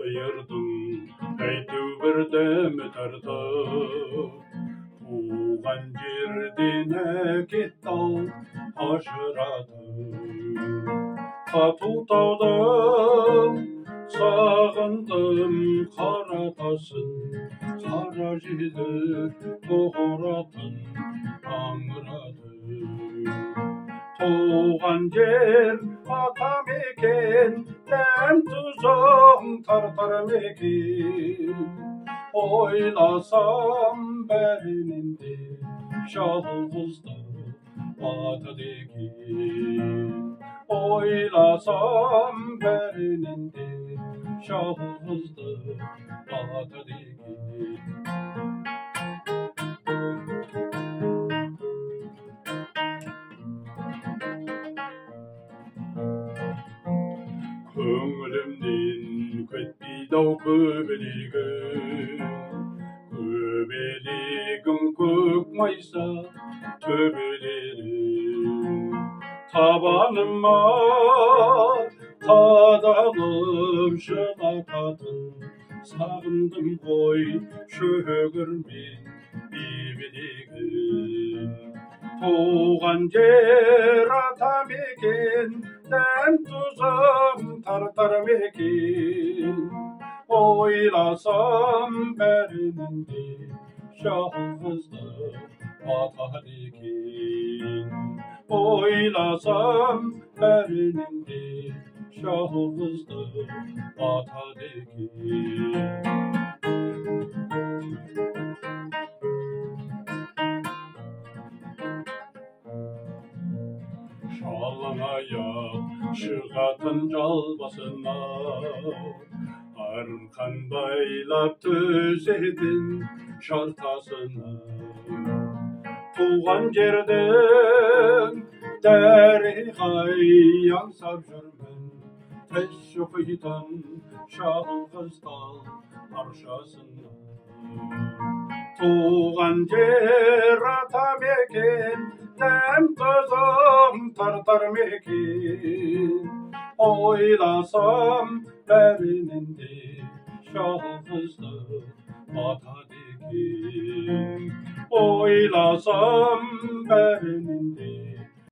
қиырдың әйтеуір дәмі тартып, туған жерден әкетті ау ажыратып. Қату таудың сағындым қара тасын, қара желі тоғыратын аңыратып. Туған жер ата мекен, дәм тұзым тартар мекен. Ойласам бәрінен де жалғызды батады екен. Oylasam bərinin de жалғызды батады екен. Көңілімнен кетпейді-ау көбелегім көк майса төбелерім. Табаныма қадалып жылататын, сағындым ғой шөгірмен бебелегін. Туған жер ата мекен, дәм тұзым тартар мекен. Ойласам бәрінен де жалғызды батады екен. Oylasam bərinin de жалғызды батады екен. Жалаң аяқ шығатын жал басына, арқан байлап төседің жартасына. Туған жердің дәріғай аңсап жүрмін, тіс шұқитын жалғыз тал аршасына. Туған жер ата мекен, дәм тұзым тартар мекен. Ойласам бәрінен де жалғызды батады екен. Oylasam bərinin de